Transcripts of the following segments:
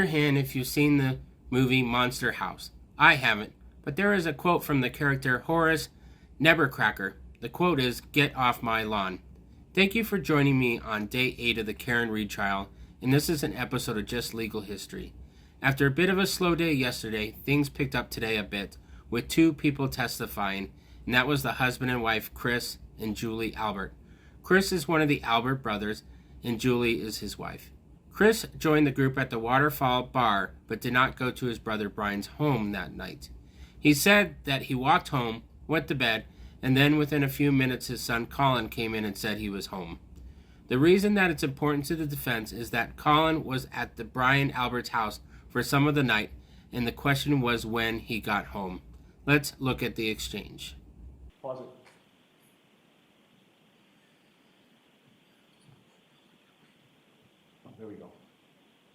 your hand if you've seen the movie Monster House. I haven't, but there is a quote from the character Horace Nevercracker. The quote is, "Get off my lawn." Thank you for joining me on day 8 of the Karen Reed trial, and this is an episode of Just Legal History. After a bit of a slow day yesterday, things picked up today a bit, with 2 people testifying, and that was the husband and wife Chris and Julie Albert. Chris is one of the Albert brothers, and Julie is his wife. Chris joined the group at the Waterfall Bar, but did not go to his brother Brian's home that night. He said that he walked home, went to bed, and then within a few minutes his son Colin came in and said he was home. The reason that it's important to the defense is that Colin was at the Brian Albert's house for some of the night, and the question was when he got home. Let's look at the exchange. Pause it. Oh, there we go.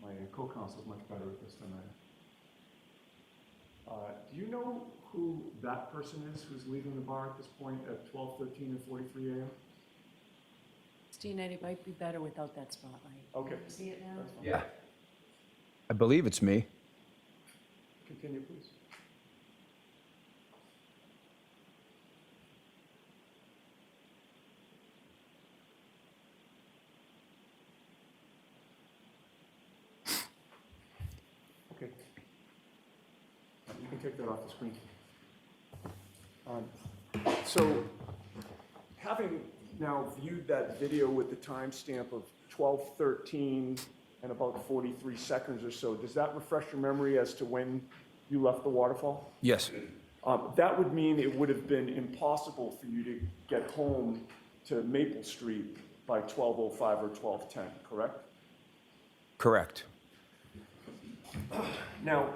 My co-counsel is much better at this than I am. Do you know who that person is who's leaving the bar at this point at 12:13 and 43 a.m.? Christina, it might be better without that spotlight. Okay. Can you see it now? That's fine. Yeah. I believe it's me. Continue, please. Okay. You can take that off the screen. So, having now viewed that video with the timestamp of 12:13 and about 43 seconds or so, does that refresh your memory as to when you left the waterfall? Yes. That would mean it would have been impossible for you to get home to Maple Street by 12:05 or 12:10, correct? Correct. Now,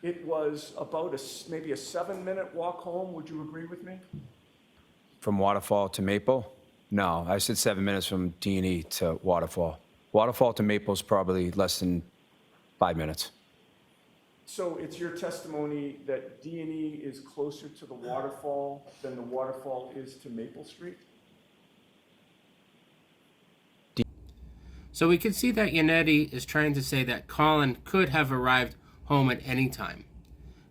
it was about maybe a 7-minute walk home. Would you agree with me? From Waterfall to Maple? No, I said 7 minutes from D&E to Waterfall. Waterfall to Maple's probably less than 5 minutes. So it's your testimony that D&E is closer to the waterfall than the waterfall is to Maple Street? So we can see that Yannetti is trying to say that Colin could have arrived home at any time.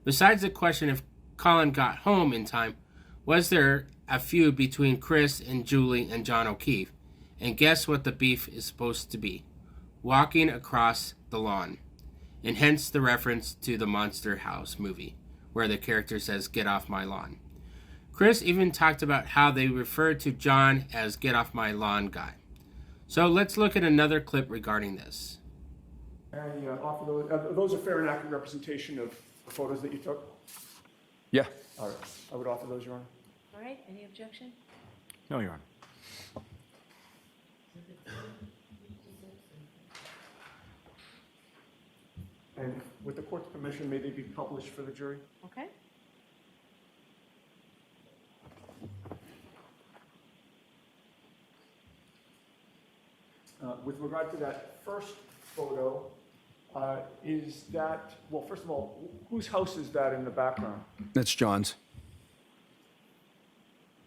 Besides the question if Colin got home in time, was there a feud between Chris and Julie and John O'Keefe? And guess what the beef is supposed to be? Walking across the lawn. And hence the reference to the Monster House movie, where the character says, "Get off my lawn." Chris even talked about how they referred to John as "Get off my lawn guy." So let's look at another clip regarding this. And offer those a fair and accurate representation of the photos that you took? Yeah. All right. I would offer those, Your Honor. All right, any objection? No, Your Honor. And with the court's permission, may they be published for the jury? Okay. With regard to that first photo, is that, well, first of all, whose house is that in the background? That's John's.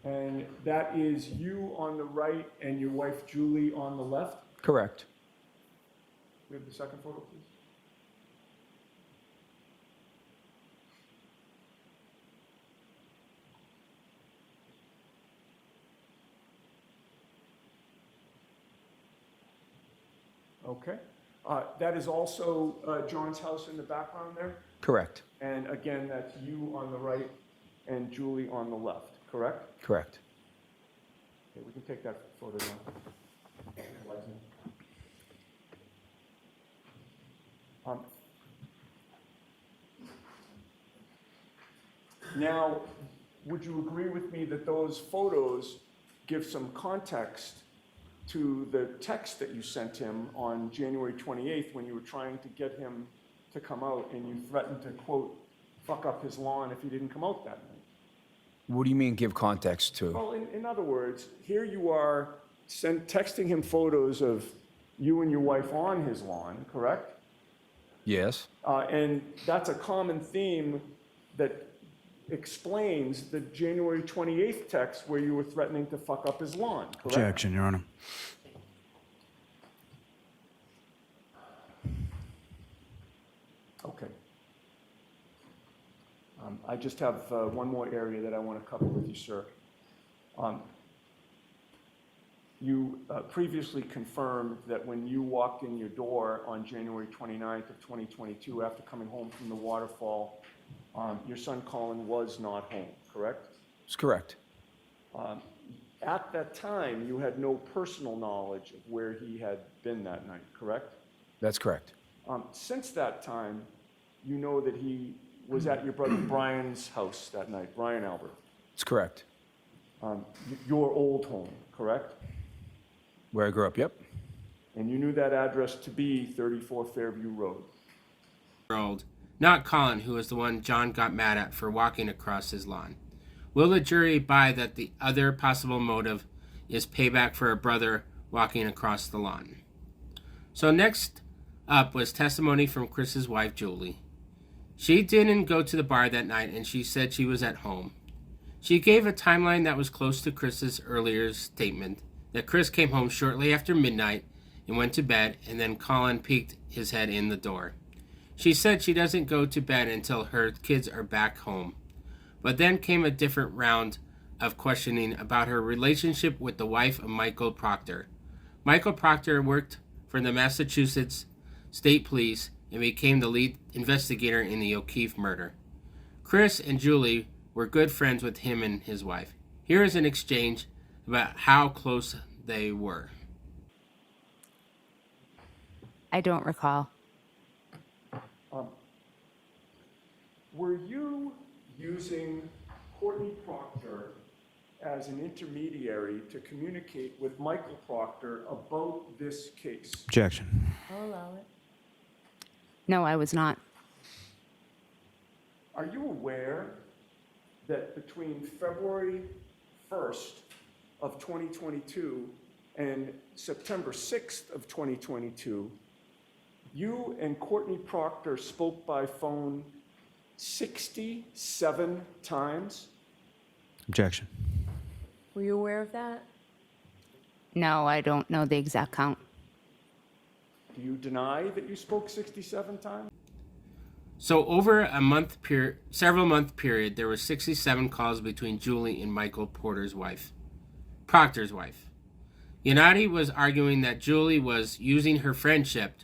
And that is you on the right and your wife Julie on the left? Correct. We have the second photo, please. Okay. That is also John's house in the background there? Correct. And again, that's you on the right and Julie on the left, correct? Correct. Okay, we can take that photo now. Now, would you agree with me that those photos give some context to the text that you sent him on January 28th when you were trying to get him to come out and you threatened to, quote, fuck up his lawn if he didn't come out that night? What do you mean give context to? Well, in other words, here you are texting him photos of you and your wife on his lawn, correct? Yes. And that's a common theme that explains the January 28th text where you were threatening to fuck up his lawn, correct? Objection, Your Honor. Okay. I just have one more area that I want to cover with you, sir. You previously confirmed that when you walked in your door on January 29th of 2022, after coming home from the waterfall, your son Colin was not home, correct? That's correct. At that time, you had no personal knowledge of where he had been that night, correct? That's correct. Since that time, you know that he was at your brother Brian's house that night, Brian Albert. That's correct. Your old home, correct? Where I grew up, yep. And you knew that address to be 34 Fairview Road. Old, not Colin, who was the one John got mad at for walking across his lawn. Will the jury buy that the other possible motive is payback for a brother walking across the lawn? So next up was testimony from Chris's wife, Julie. She didn't go to the bar that night, and she said she was at home. She gave a timeline that was close to Chris's earlier statement, that Chris came home shortly after midnight and went to bed, and then Colin peeked his head in the door. She said she doesn't go to bed until her kids are back home. But then came a different round of questioning about her relationship with the wife of Michael Proctor. Michael Proctor worked for the Massachusetts State Police and became the lead investigator in the O'Keefe murder. Chris and Julie were good friends with him and his wife. Here is an exchange about how close they were. I don't recall. Were you using Courtney Proctor as an intermediary to communicate with Michael Proctor about this case? Objection. I'll allow it. No, I was not. Are you aware that between February 1st of 2022 and September 6th of 2022, you and Courtney Proctor spoke by phone 67 times? Objection. Were you aware of that? No, I don't know the exact count. Do you deny that you spoke 67 times? So over a several month period, there were 67 calls between Julie and Michael Proctor's wife. Yanati was arguing that Julie was using her friendship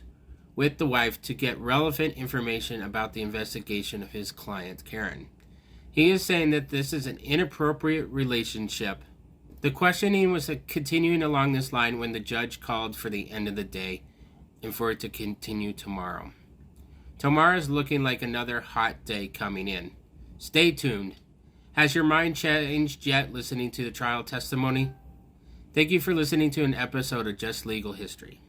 with the wife to get relevant information about the investigation of his client, Karen. He is saying that this is an inappropriate relationship. The questioning was continuing along this line when the judge called for the end of the day and for it to continue tomorrow. Tomorrow is looking like another hot day coming in. Stay tuned. Has your mind changed yet listening to the trial testimony? Thank you for listening to an episode of Just Legal History.